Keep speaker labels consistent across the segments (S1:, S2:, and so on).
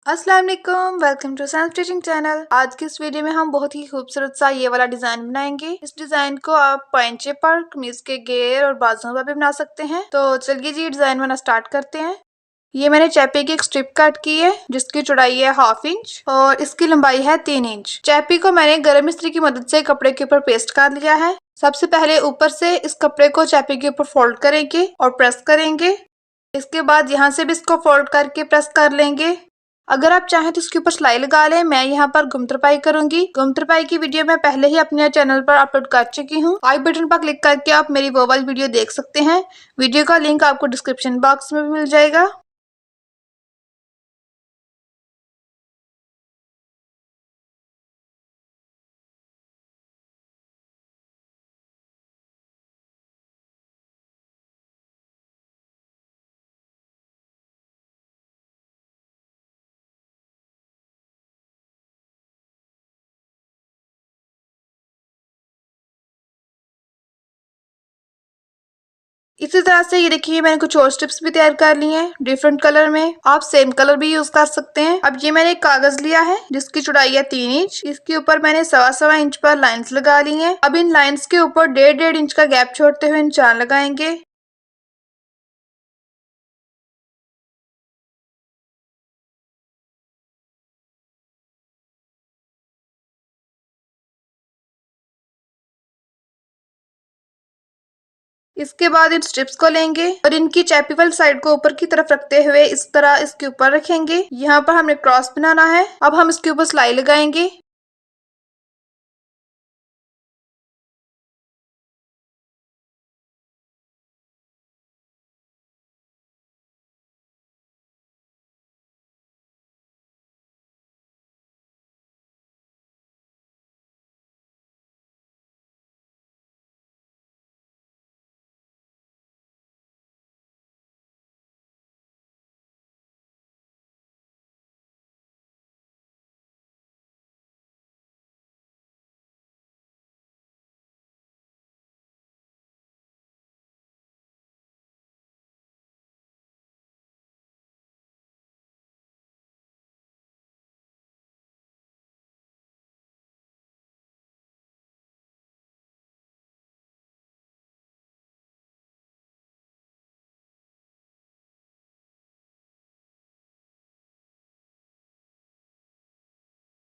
S1: अस्सलाम वालेकुम, welcome to science teaching channel. आज की इस वीडियो में हम बहुत ही खूबसूरत सा ये वाला डिजाइन बनाएंगे। इस डिजाइन को आप पैंचे पर, कमीज के घेर और बाजुओं पर भी बना सकते हैं। तो चलिए जी डिजाइन बनाना स्टार्ट करते हैं। ये मैंने चैपी की एक स्ट्रिप कट की है जिसकी चौड़ाई है 1/2 इंच और इसकी लंबाई है 3 इंच। चैपी को मैंने गरम इस्त्री की मदद से कपड़े के ऊपर पेस्ट कर लिया है। सबसे पहले ऊपर से इस कपड़े को चैपी के ऊपर फोल्ड करेंगे और प्रेस करेंगे। इसके बाद यहाँ से भी इसको फोल्ड करके प्रेस कर लेंगे। अगर आप चाहें तो इसके ऊपर सिलाई लगा लें। मैं यहाँ पर गुमतरपाई करूंगी। गुमतरपाई की वीडियो मैं पहले ही अपने चैनल पर अपलोड कर चुकी हूँ। आई बटन पर क्लिक करके आप मेरी वो वाली वीडियो देख सकते हैं। वीडियो का लिंक आपको डिस्क्रिप्शन बॉक्स में भी मिल जाएगा। इसी तरह से ये देखिए मैंने कुछ और स्ट्रिप्स भी तैयार कर ली हैं डिफरेंट कलर में। आप सेम कलर भी यूज कर सकते हैं। अब ये मैंने एक कागज लिया है जिसकी चौड़ाई है 3 इंच। इसके ऊपर मैंने 1.25 इंच पर लाइंस लगा ली हैं। अब इन लाइंस के ऊपर 1.5 इंच का गैप छोड़ते हुए निशान लगाएंगे। इसके बाद इन स्ट्रिप्स को लेंगे और इनकी चैपी वाली साइड को ऊपर की तरफ रखते हुए इस तरह इसके ऊपर रखेंगे। यहाँ पर हमें क्रॉस बनाना है। अब हम इसके ऊपर सिलाई लगाएंगे।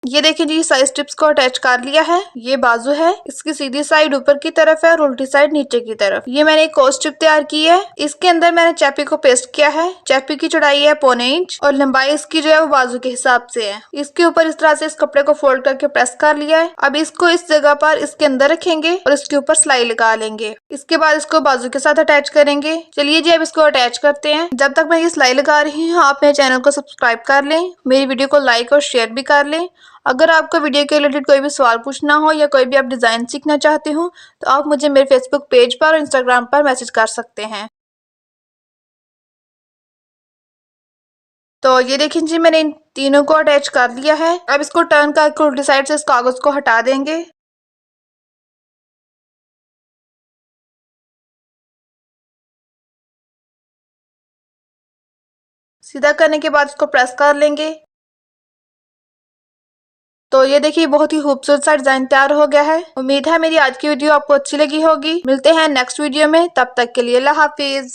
S1: ये देखिए जी साइड स्ट्रिप्स को अटैच कर लिया है। ये बाजू है, इसकी सीधी साइड ऊपर की तरफ है और उल्टी साइड नीचे की तरफ। ये मैंने एक और स्ट्रिप तैयार की है। इसके अंदर मैंने चैपी को पेस्ट किया है। चैपी की चौड़ाई है 1/4 इंच और लंबाई इसकी जो है वो बाजू के हिसाब से है। इसके ऊपर इस तरह से इस कपड़े को फोल्ड करके प्रेस कर लिया है। अब इसको इस जगह पर इसके अंदर रखेंगे और इसके ऊपर सिलाई लगा लेंगे। इसके बाद इसको बाजू के साथ अटैच करेंगे। चलिए जी अब इसको अटैच करते हैं। जब तक मैं ये सिलाई लगा रही हूँ आप मेरे चैनल को सब्सक्राइब कर लें, मेरी वीडियो को लाइक और शेयर भी कर लें। अगर आपको वीडियो के रिलेटेड कोई भी सवाल पूछना हो या कोई भी आप डिजाइन सीखना चाहते हो तो आप मुझे मेरे फेसबुक पेज पर और इंस्टाग्राम पर मैसेज कर सकते हैं। तो ये देखिए जी मैंने इन तीनों को अटैच कर लिया है। अब इसको टर्न करके उल्टी साइड से इस कागज को हटा देंगे। सीधा करने के बाद इसको प्रेस कर लेंगे। तो ये देखिए बहुत ही खूबसूरत सा डिजाइन तैयार हो गया है। उम्मीद है मेरी आज की वीडियो आपको अच्छी लगी होगी। मिलते हैं नेक्स्ट वीडियो में, तब तक के लिए अल्लाह हाफिज।